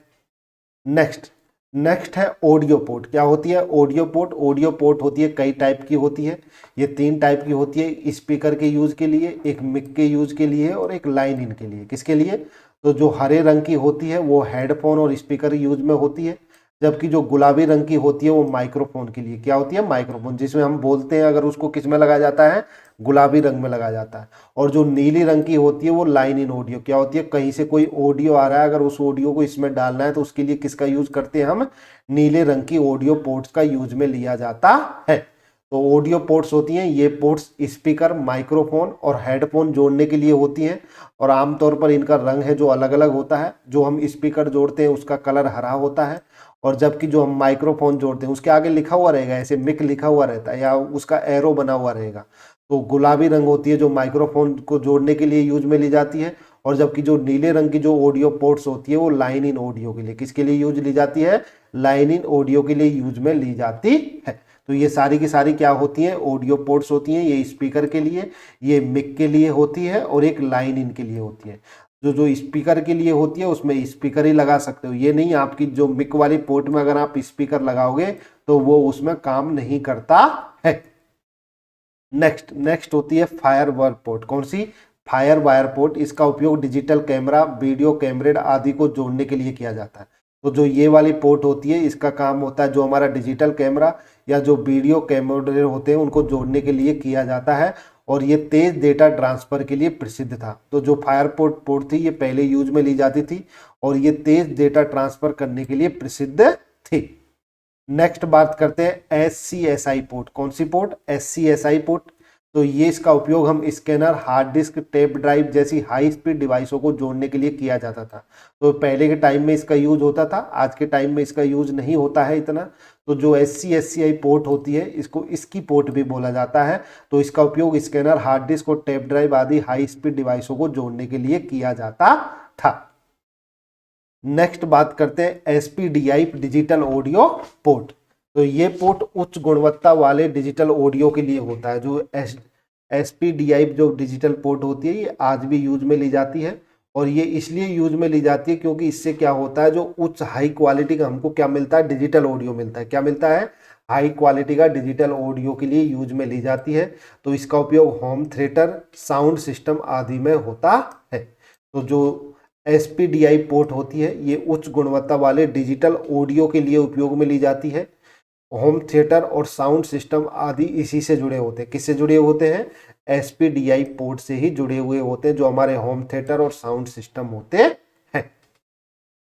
नेक्स्ट है ऑडियो पोर्ट। क्या होती है, ऑडियो पोर्ट। ऑडियो पोर्ट होती है, कई टाइप की होती है। ये 3 टाइप की होती है, स्पीकर के यूज के लिए, एक मिक के यूज के लिए, और एक लाइन इन के लिए। किसके लिए, तो जो हरे रंग की होती है वो हेडफोन और स्पीकर यूज में होती है, जबकि जो गुलाबी रंग की होती है वो माइक्रोफोन के लिए। क्या होती है, माइक्रोफोन, जिसमें हम बोलते हैं, अगर उसको किस में लगाया जाता है, गुलाबी रंग में लगाया जाता है। और जो नीली रंग की होती है वो लाइन इन ऑडियो। क्या होती है, कहीं से कोई ऑडियो आ रहा है, अगर उस ऑडियो को इसमें डालना है तो उसके लिए किसका यूज करते हैं, हम नीले रंग की ऑडियो पोर्ट्स का यूज में लिया जाता है। तो ऑडियो पोर्ट्स होती हैं, ये पोर्ट्स स्पीकर, माइक्रोफोन और हेडफोन जोड़ने के लिए होती हैं, और आमतौर पर इनका रंग है जो अलग अलग होता है। जो हम स्पीकर जोड़ते हैं उसका कलर हरा होता है, और जबकि जो हम माइक्रोफोन जोड़ते हैं उसके आगे लिखा हुआ रहेगा, ऐसे मिक लिखा हुआ रहता है, या उसका एरो बना हुआ रहेगा। तो गुलाबी रंग होती है जो माइक्रोफोन को जोड़ने के लिए यूज में ली जाती है, और जबकि जो नीले रंग की जो ऑडियो पोर्ट्स होती है वो लाइन इन ऑडियो के लिए, किसके लिए यूज ली जाती है, लाइन इन ऑडियो के लिए यूज में ली जाती है। तो ये सारी की सारी क्या होती हैं, ऑडियो पोर्ट्स होती हैं। ये स्पीकर के लिए, ये मिक के लिए होती है, और एक लाइन इन के लिए होती है। जो स्पीकर के लिए होती है उसमें स्पीकर ही लगा सकते हो, ये नहीं आपकी जो मिक वाली पोर्ट में अगर आप स्पीकर लगाओगे तो वो उसमें काम नहीं करता है। नेक्स्ट होती है फायर वायर पोर्ट। कौन सी? Fire wire port. इसका उपयोग डिजिटल कैमरा, वीडियो कैमरे आदि को जोड़ने के लिए किया जाता है। तो जो ये वाली पोर्ट होती है, इसका काम होता है जो हमारा डिजिटल कैमरा या जो वीडियो कैमरे होते हैं उनको जोड़ने के लिए किया जाता है, और ये तेज डेटा ट्रांसफर के लिए प्रसिद्ध था। तो जो फायर पोर्ट थी ये पहले यूज में ली जाती थी और ये तेज डेटा ट्रांसफर करने के लिए प्रसिद्ध थी। नेक्स्ट बात करते हैं SCSI पोर्ट। कौन सी पोर्ट? SCSI port. तो ये इसका उपयोग हम scanner, hard disk, tape drive जैसी हाई स्पीड डिवाइसों को जोड़ने के लिए किया जाता था। तो पहले के टाइम में इसका यूज होता था, आज के टाइम में इसका यूज नहीं होता है इतना। तो जो SCSI पोर्ट होती है इसको इसकी पोर्ट भी बोला जाता है। तो इसका उपयोग स्कैनर, हार्ड डिस्क और टेप ड्राइव आदि हाई स्पीड डिवाइसों को जोड़ने के लिए किया जाता था। नेक्स्ट बात करते हैं SPDI डिजिटल ऑडियो पोर्ट। तो ये पोर्ट उच्च गुणवत्ता वाले डिजिटल ऑडियो के लिए होता है। जो SPDI जो डिजिटल पोर्ट होती है ये आज भी यूज में ली जाती है, और ये इसलिए यूज में ली जाती है क्योंकि इससे क्या होता है, जो उच्च हाई क्वालिटी का हमको क्या मिलता है, डिजिटल ऑडियो मिलता है। क्या मिलता है? हाई क्वालिटी का डिजिटल ऑडियो के लिए यूज में ली जाती है। तो इसका उपयोग होम थिएटर, साउंड सिस्टम आदि में होता है। तो जो SPDI पोर्ट होती है ये उच्च गुणवत्ता वाले डिजिटल ऑडियो के लिए उपयोग में ली जाती है। होम थिएटर और साउंड सिस्टम आदि इसी से जुड़े होते हैं। किससे जुड़े होते हैं? SPDI पोर्ट से ही जुड़े हुए होते हैं, जो हमारे होम थिएटर और साउंड सिस्टम होते हैं।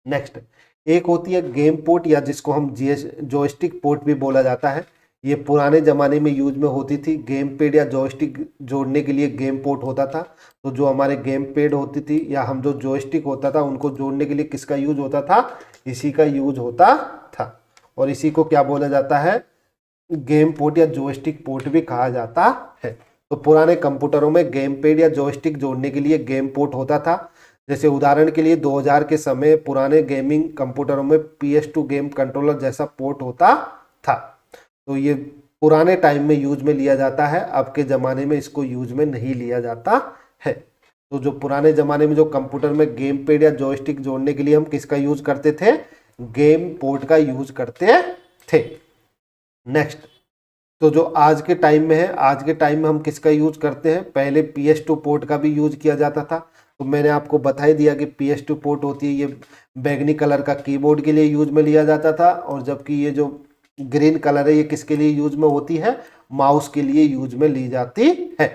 नेक्स्ट एक होती है गेम पोर्ट, या जिसको हम जॉयस्टिक पोर्ट भी बोला जाता है। ये पुराने ज़माने में यूज में होती थी। गेम पैड या जॉयस्टिक जोड़ने के लिए गेम पोर्ट होता था। तो जो हमारे गेम पैड होती थी या हम जो जॉयस्टिक होता था उनको जोड़ने के लिए किसका यूज होता था? इसी का यूज होता था, और इसी को क्या बोला जाता है? गेम पोर्ट या जॉयस्टिक पोर्ट भी कहा जाता है। तो पुराने कंप्यूटरों में गेम पैड या जॉयस्टिक जोड़ने के लिए गेम पोर्ट होता था। जैसे उदाहरण के लिए 2000 के समय पुराने गेमिंग कंप्यूटरों में PS2 गेम कंट्रोलर जैसा पोर्ट होता था। तो ये पुराने टाइम में यूज में लिया जाता है, अब के ज़माने में इसको यूज में नहीं लिया जाता है। तो जो पुराने ज़माने में जो कंप्यूटर में गेम पैड या जॉयस्टिक जोड़ने के लिए हम किसका यूज करते थे? गेम पोर्ट का यूज करते थे। नेक्स्ट, तो जो आज के टाइम में है, आज के टाइम में हम किसका यूज करते हैं? पहले PS2 पोर्ट का भी यूज किया जाता था। तो मैंने आपको बता ही दिया कि PS2 पोर्ट होती है ये बैगनी कलर का कीबोर्ड के लिए यूज में लिया जाता था, और जबकि ये जो ग्रीन कलर है ये किसके लिए यूज में होती है? माउस के लिए यूज में ली जाती है।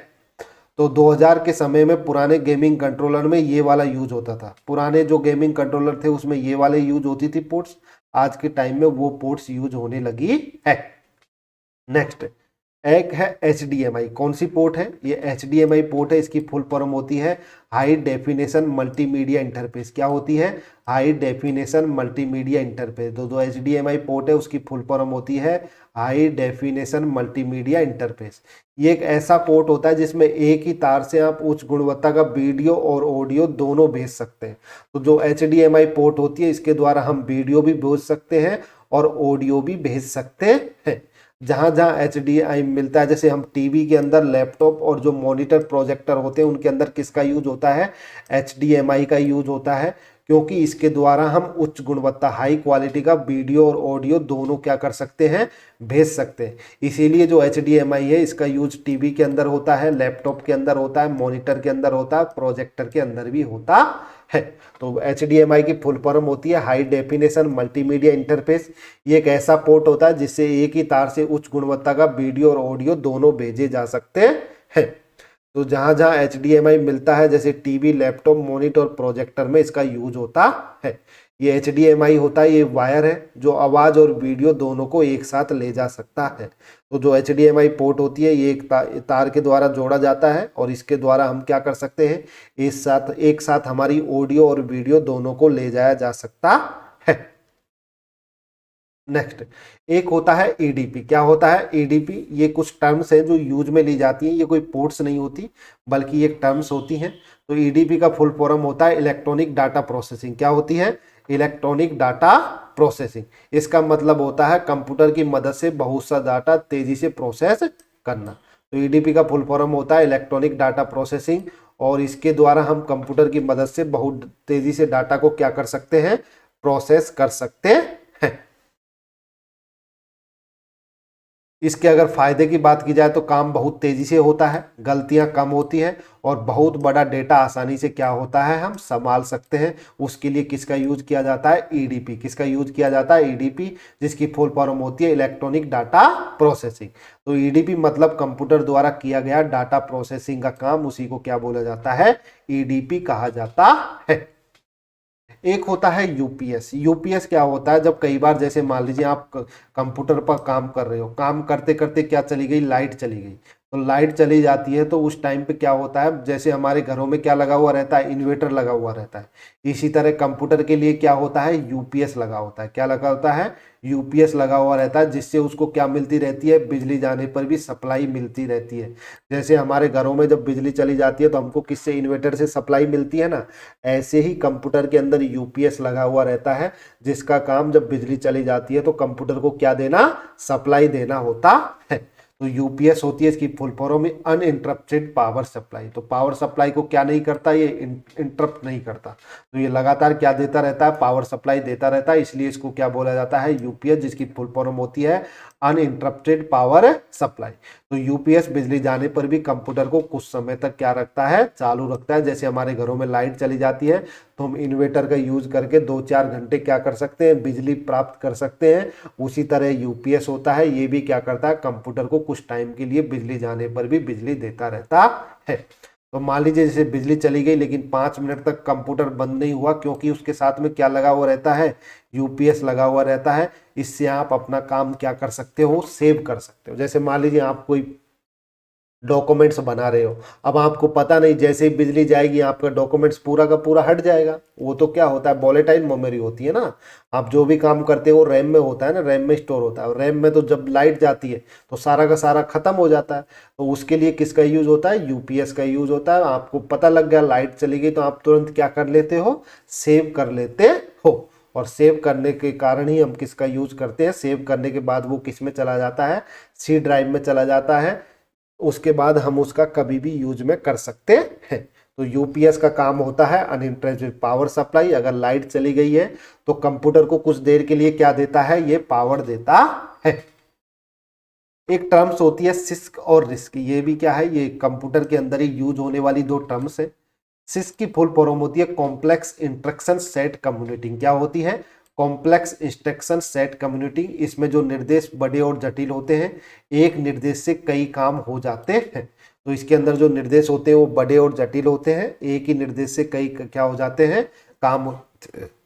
तो 2000 के समय में पुराने गेमिंग कंट्रोलर में ये वाला यूज होता था। पुराने जो गेमिंग कंट्रोलर थे उसमें ये वाले यूज होती थी पोर्ट्स। आज के टाइम में वो पोर्ट्स यूज होने लगी है। नेक्स्ट एक है HDMI। कौन सी पोर्ट है? ये HDMI पोर्ट है। इसकी फुल फॉर्म होती है हाई डेफिनेशन मल्टीमीडिया इंटरफेस। क्या होती है? High definition multimedia interface. तो जो HDMI पोर्ट है उसकी फुल फॉर्म होती है हाई डेफिनेशन मल्टीमीडिया इंटरफेस। ये एक ऐसा पोर्ट होता है जिसमें एक ही तार से आप उच्च गुणवत्ता का वीडियो और ऑडियो दोनों भेज सकते हैं। तो जो HDMI पोर्ट होती है इसके द्वारा हम वीडियो भी भेज सकते हैं और ऑडियो भी भेज सकते हैं। जहाँ जहाँ HDMI मिलता है, जैसे हम टीवी के अंदर, लैपटॉप और जो मॉनिटर प्रोजेक्टर होते हैं उनके अंदर किसका यूज होता है? HDMI का यूज होता है, क्योंकि इसके द्वारा हम उच्च गुणवत्ता हाई क्वालिटी का वीडियो और ऑडियो दोनों क्या कर सकते हैं? भेज सकते हैं। इसीलिए जो HDMI है इसका यूज टीवी के अंदर होता है, लैपटॉप के अंदर होता है, मॉनिटर के अंदर होता है, प्रोजेक्टर के अंदर भी होता है। तो HDMI की फुल फॉर्म होती है हाई डेफिनेशन मल्टीमीडिया इंटरफेस। ये एक ऐसा पोर्ट होता है जिससे एक ही तार से उच्च गुणवत्ता का वीडियो और ऑडियो दोनों भेजे जा सकते हैं। तो जहाँ जहाँ HDMI मिलता है, जैसे टीवी, लैपटॉप, मॉनिटर और प्रोजेक्टर में इसका यूज होता है। ये HDMI होता है, ये वायर है जो आवाज़ और वीडियो दोनों को एक साथ ले जा सकता है। तो जो HDMI पोर्ट होती है ये एक तार के द्वारा जोड़ा जाता है, और इसके द्वारा हम क्या कर सकते हैं? एक साथ हमारी ऑडियो और वीडियो दोनों को ले जाया जा सकता है। नेक्स्ट एक होता है EDP। क्या होता है EDP? ये कुछ टर्म्स हैं जो यूज में ली जाती हैं। ये कोई पोर्ट्स नहीं होती बल्कि ये टर्म्स होती हैं। तो EDP का फुल फॉर्म होता है इलेक्ट्रॉनिक डाटा प्रोसेसिंग। क्या होती है? Electronic data processing. इसका मतलब होता है कंप्यूटर की मदद से बहुत सा डाटा तेजी से प्रोसेस करना। तो EDP का फुल फॉर्म होता है इलेक्ट्रॉनिक डाटा प्रोसेसिंग, और इसके द्वारा हम कंप्यूटर की मदद से बहुत तेजी से डाटा को क्या कर सकते हैं? प्रोसेस कर सकते हैं। इसके अगर फायदे की बात की जाए तो काम बहुत तेजी से होता है, गलतियां कम होती है और बहुत बड़ा डेटा आसानी से क्या होता है हम संभाल सकते हैं। उसके लिए किसका यूज किया जाता है, ईडीपी। किसका यूज किया जाता है, ईडीपी, जिसकी फुल फॉर्म होती है इलेक्ट्रॉनिक डाटा प्रोसेसिंग। तो ईडीपी मतलब कंप्यूटर द्वारा किया गया डाटा प्रोसेसिंग का काम, उसी को क्या बोला जाता है, ईडीपी कहा जाता है। एक होता है यूपीएस। यूपीएस क्या होता है, जब कई बार जैसे मान लीजिए आप कंप्यूटर पर काम कर रहे हो, काम करते करते क्या चली गई, लाइट चली गई, तो लाइट चली जाती है तो उस टाइम पे क्या होता है, जैसे हमारे घरों में क्या लगा हुआ रहता है, इन्वर्टर लगा हुआ रहता है, इसी तरह कंप्यूटर के लिए क्या होता है, यूपीएस लगा होता है। क्या लगा होता है, यूपीएस लगा हुआ रहता है, जिससे उसको क्या मिलती रहती है, बिजली जाने पर भी सप्लाई मिलती रहती है। जैसे हमारे घरों में जब बिजली चली जाती है तो हमको किससे, इन्वर्टर से सप्लाई मिलती है ना, ऐसे ही कंप्यूटर के अंदर यूपीएस लगा हुआ रहता है, जिसका काम जब बिजली चली जाती है तो कंप्यूटर को क्या देना, सप्लाई देना होता है। तो यूपीएस होती है, इसकी फुल फॉर्म में अनइंटरप्टेड पावर सप्लाई। तो पावर सप्लाई को क्या नहीं करता, ये इंटरप्ट नहीं करता, तो ये लगातार क्या देता रहता है, पावर सप्लाई देता रहता है, इसलिए इसको क्या बोला जाता है, यूपीएस, जिसकी फुल फॉर्म होती है अनइंटरप्टेड पावर सप्लाई। तो यूपीएस बिजली जाने पर भी कंप्यूटर को कुछ समय तक क्या रखता है, चालू रखता है। जैसे हमारे घरों में लाइट चली जाती है तो हम इन्वर्टर का यूज करके 2-4 घंटे क्या कर सकते हैं, बिजली प्राप्त कर सकते हैं। उसी तरह यूपीएस होता है, ये भी क्या करता है, कंप्यूटर को कुछ टाइम के लिए बिजली जाने पर भी बिजली देता रहता है। तो मान लीजिए जैसे बिजली चली गई लेकिन 5 मिनट तक कंप्यूटर बंद नहीं हुआ, क्योंकि उसके साथ में क्या लगा हुआ रहता है, यूपीएस लगा हुआ रहता है। इससे आप अपना काम क्या कर सकते हो, सेव कर सकते हो। जैसे मान लीजिए आप कोई डॉक्यूमेंट्स बना रहे हो, अब आपको पता नहीं, जैसे ही बिजली जाएगी आपका डॉक्यूमेंट्स पूरा का पूरा हट जाएगा। वो तो क्या होता है, वोलेटाइल मेमोरी होती है ना, आप जो भी काम करते हो रैम में होता है ना, रैम में स्टोर होता है। और रैम में तो जब लाइट जाती है तो सारा का सारा खत्म हो जाता है। तो उसके लिए किसका यूज होता है, यूपीएस का यूज होता है। आपको पता लग गया लाइट चली गई तो आप तुरंत क्या कर लेते हो, सेव कर लेते हो। और सेव करने के कारण ही हम किसका यूज करते हैं, सेव करने के बाद वो किस में चला जाता है, सी ड्राइव में चला जाता है। उसके बाद हम उसका कभी भी यूज में कर सकते हैं। तो यूपीएस का काम होता है अनइंटरप्टेड पावर सप्लाई। अगर लाइट चली गई है तो कंप्यूटर को कुछ देर के लिए क्या देता है, ये पावर देता है। एक टर्म्स होती है सिस्क और रिस्क, ये भी क्या है, ये कंप्यूटर के अंदर ही यूज होने वाली 2 टर्म्स है। सिस्क की फुल फॉर्म होती है कॉम्प्लेक्स इंस्ट्रक्शन सेट कम्युनिटिंग। क्या होती है, कॉम्प्लेक्स इंस्ट्रक्शन सेट कम्युनिटिंग। इसमें जो निर्देश बड़े और जटिल होते हैं, एक निर्देश से कई काम हो जाते हैं। तो इसके अंदर जो निर्देश होते हैं वो बड़े और जटिल होते हैं, एक ही निर्देश से कई क्या हो जाते हैं, काम।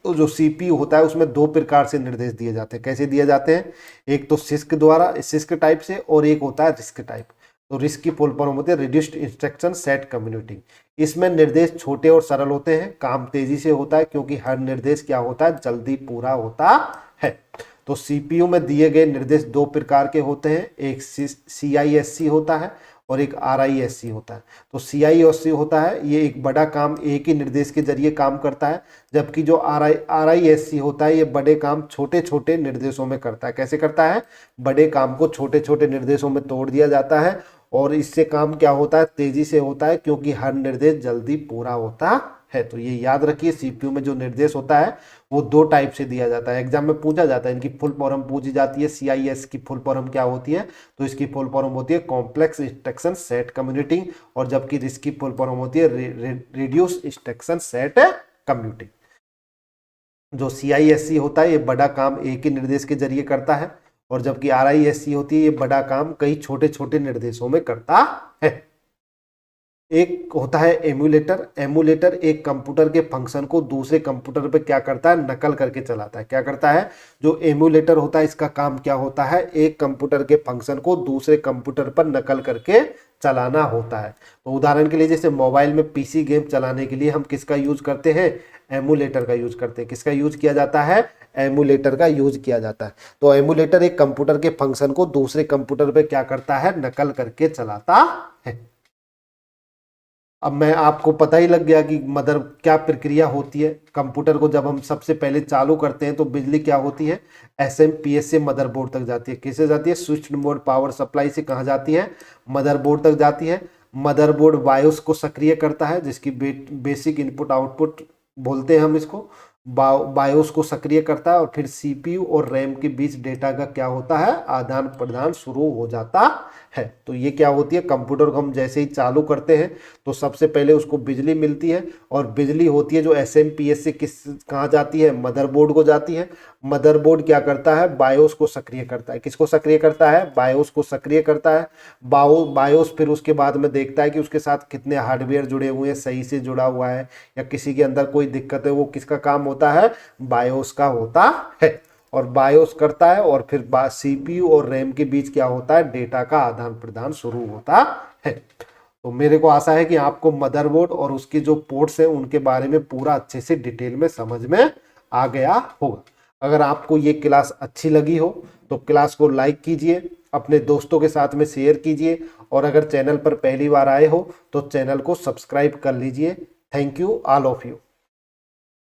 तो जो सीपीयू होता है उसमें 2 प्रकार से निर्देश दिए जाते हैं। कैसे दिए जाते हैं, एक तो सिस्क द्वारा, सिस्क टाइप से, और एक होता है रिस्क टाइप। तो रिस्क की फुल फॉर्म होती है रिड्यूस्ड इंस्ट्रक्शन सेट कम्युनिटिंग। इसमें निर्देश छोटे और सरल होते हैं, काम तेजी से होता है क्योंकि हर निर्देश क्या होता है, जल्दी पूरा होता है। तो सीपीयू में दिए गए निर्देश 2 प्रकार के होते हैं, एक CISC होता है और एक RISC होता है। तो CISC होता है, ये एक बड़ा काम एक ही निर्देश के जरिए काम करता है, जबकि जो RISC होता है, ये बड़े काम छोटे छोटे निर्देशों में करता है। कैसे करता है, बड़े काम को छोटे छोटे निर्देशों में तोड़ दिया जाता है और इससे काम क्या होता है, तेजी से होता है क्योंकि हर निर्देश जल्दी पूरा होता है। तो ये याद रखिए, सीपीयू में जो निर्देश होता है वो 2 टाइप से दिया जाता है, एग्जाम में पूछा जाता है। इनकी फुल फॉर्म पूछी जाती है, CIS की फुल फॉर्म क्या होती है, तो इसकी फुल फॉर्म होती है कॉम्प्लेक्स इंस्ट्रक्शन सेट कम्युनिटिंग, और जबकि इसकी फुल फॉर्म होती है रिड्यूस इंस्ट्रक्शन सेट कम्युनिटिंग। जो CISC होता है ये बड़ा काम एक ही निर्देश के जरिए करता है, और जबकि RISC होती है ये बड़ा काम कई छोटे छोटे निर्देशों में करता है। एक होता है एमुलेटर। एमुलेटर एक कंप्यूटर के फंक्शन को दूसरे कंप्यूटर पे क्या करता है, नकल करके चलाता है। क्या करता है, जो एमुलेटर होता है इसका काम क्या होता है, एक कंप्यूटर के फंक्शन को दूसरे कंप्यूटर पर नकल करके चलाना होता है। तो उदाहरण के लिए जैसे मोबाइल में PC गेम चलाने के लिए हम किसका यूज करते हैं, एमुलेटर का यूज करते हैं। किसका यूज किया जाता है, एमुलेटर का यूज किया जाता है। तो एमुलेटर एक कंप्यूटर के फंक्शन को दूसरे कंप्यूटर पे क्या करता है, नकल करके चलाता है। अब मैं आपको पता ही लग गया कि मदर क्या प्रक्रिया होती है। कंप्यूटर को जब हम सबसे पहले चालू करते हैं तो बिजली क्या होती है, SMPS से मदरबोर्ड तक जाती है। किससे जाती है, स्विच्ड मोड पावर सप्लाई से कहाँ जाती है, मदरबोर्ड तक जाती है। मदरबोर्ड बायोस को सक्रिय करता है, जिसकी बेसिक इनपुट आउटपुट बोलते हैं हम इसको। बायोस को सक्रिय करता है और फिर सीपीयू और रैम के बीच डेटा का क्या होता है, आदान प्रदान शुरू हो जाता है। तो ये क्या होती है, कंप्यूटर को हम जैसे ही चालू करते हैं तो सबसे पहले उसको बिजली मिलती है और बिजली होती है जो एसएमपीएस से कहाँ जाती है, मदरबोर्ड को जाती है। मदरबोर्ड क्या करता है, बायोस को सक्रिय करता है। किसको सक्रिय करता है, बायोस को सक्रिय करता है। बायोस फिर उसके बाद में देखता है कि उसके साथ कितने हार्डवेयर जुड़े हुए हैं, सही से जुड़ा हुआ है या किसी के अंदर कोई दिक्कत है, वो किसका काम होता है, बायोस का होता है। और बायोस करता है और फिर सीपीयू और रैम के बीच क्या होता है, डेटा का आदान प्रदान शुरू होता है। तो मेरे को आशा है कि आपको मदरबोर्ड और उसके जो पोर्ट्स हैं उनके बारे में पूरा अच्छे से डिटेल में समझ में आ गया होगा। अगर आपको ये क्लास अच्छी लगी हो तो क्लास को लाइक कीजिए, अपने दोस्तों के साथ में शेयर कीजिए और अगर चैनल पर पहली बार आए हो तो चैनल को सब्सक्राइब कर लीजिए। Thank you all of you.